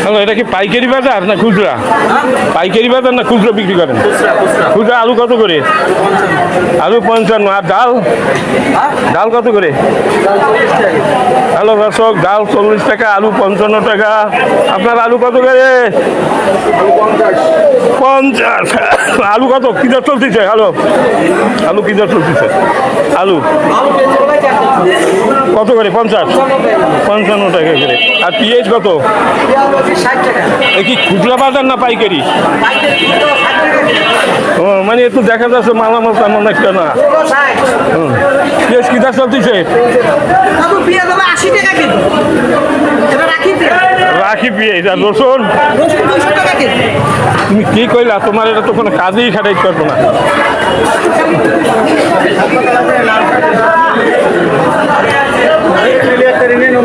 Hello, এটা কি পাইকারি বাজার না খুচরা? পাইকারি বাজার না খুচরা বিক্রি করেন? খুচরা। আলু কত করে? আলু 55। আর ডাল? ডাল কত করে? হ্যালো দর্শক, ডাল 40 টাকা, আলু 55 টাকা। আপনার আলু কত করে? 50। আলু কত কি দর চলতেছে? হ্যালো, আলু কি দর চলতেছে? আলু কত করে? 50, 55 টাকা করে। আর পেঁয়াজ কত? এ কি খুচরা বাজার না পাইকারি? ও, মানে একটু দেখা যাচ্ছে মালামাল তেমন একটা না। পেঁয়াজ কি দর চলতেছে? রাখি পেঁয়াজ। আর রসুন? তুমি কি কইলা? তোমার এটা তো কোনো কাজেই খাটাইতে পারবো না।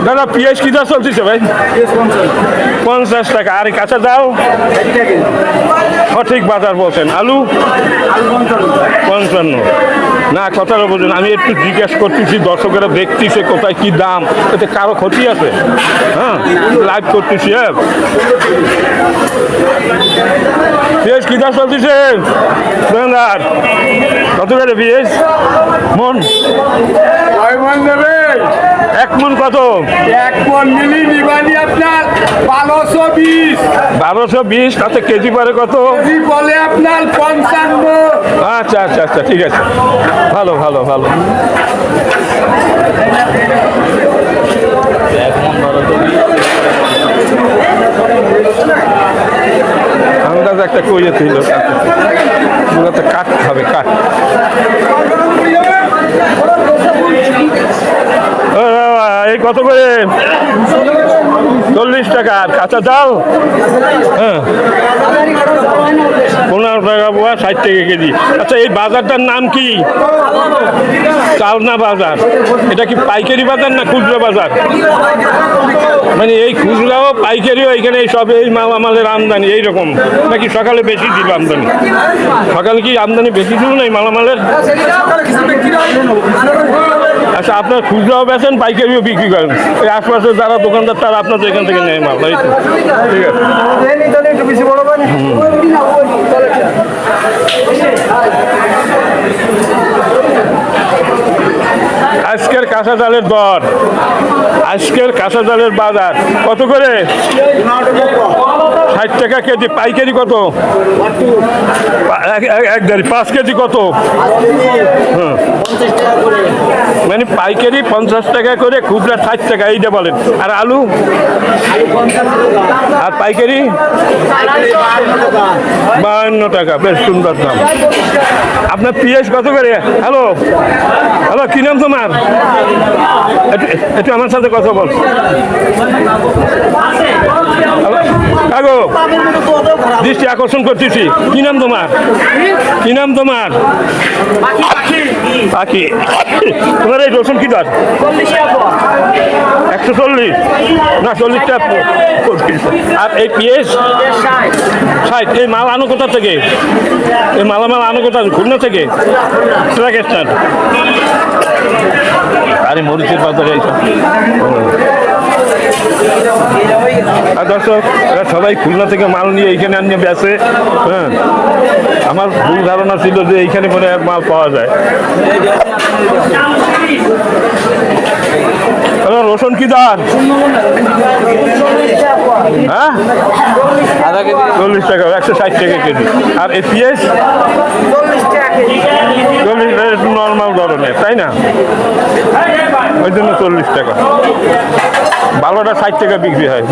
দাদা পেঁয়াজ কি দর চলতেছে ভাই? 50 টাকা। আর কাঁচা ডাল? সঠিক বাজার বলছেন। আলু? 55। না, কথাটা বলছেন, আমি একটু জিজ্ঞেস করতেছি, দর্শকেরা দেখতেছে কোথায় কি দাম, এতে কারো ক্ষতি আছে? হ্যাঁ, লাইভ করতেছি। হ্যাঁ, পেঁয়াজ কি দাম চলতেছে? কত করে পেঁয়াজ মন? 1 মন কত? 1 মন মিলি নিবানি আপনার 1220। 1220। তাতে কেজি পরে কত? কেজি বলে আপনার 55। আচ্ছা আচ্ছা আচ্ছা, ঠিক আছে। ভালো ভালো ভালো। আন্দাজ একটা কইয়ে ছিল, তো কাঠ হবে, কাঠ। এই কত করে? 40 টাকা। আর কাঁচা ডাল? হ্যাঁ, 15 টাকা পোয়া, 60 টাকা কেজি। আচ্ছা, এই বাজারটার নাম কি? চালনা বাজার। এটা কি পাইকারি বাজার না খুচরা বাজার? মানে এই খুচরাও পাইকারিও এখানে সব এই মালামালের আমদানি এইরকম নাকি? সকালে বেশি ছিল আমদানি? সকালে কি আমদানি বেশি ছিল না এই মালামালের? আচ্ছা, আপনার খুচরাও বেচেন, পাইকারিও বিক্রি করেন? এই আশপাশে যারা দোকানদার তারা আপনাদের এখান থেকে নেয় মাল, তাই তো? ঠিক আছে। আজকের কাঁচা ডালের দর, আজকের কাঁচা ডালের বাজার কত করে? 60 টাকা কেজি। পাইকারি কত? 5 কেজি কত? হ্যাঁ, মানে পাইকারি 50 টাকা করে, খুচরা 60 টাকা, এইটা বলেন। আর আলু? আর পাইকারি 52 টাকা। বেশ সুন্দর দাম। আপনার পেঁয়াজ কত করে? হ্যালো হ্যালো, কি নাম তোমার? একটু আমার সাথে কথা বল। আগো, দৃষ্টি আকর্ষণ করতেছি। কি নাম তোমার? কি নাম তোমার? পাখি। তোমার এই রসুন কি দর? 140 না 40 টাকা। আর এই পেঁয়াজ 60। এই মাল আনো কোথা থেকে? এই মালামাল আনো কোথা? খুলনা থেকে? Truck stand. আরে মরিচের বাজারে এইসব। আর দর্শক, এরা সবাই খুলনা থেকে মাল নিয়ে এইখানে আনিয়ে বেচে। হ্যাঁ, আমার ভুল ধারণা ছিল যে এইখানে মনে হয় মাল পাওয়া যায়। রসুন কি দাম? হ্যাঁ, 40 টাকা, 160 টাকা কেজি। আর এই পেঁয়াজ 40 নর্মাল ধরনের, তাই না? ওই জন্য 40 টাকা। ভালোটা 60 টাকা বিক্রি হয়।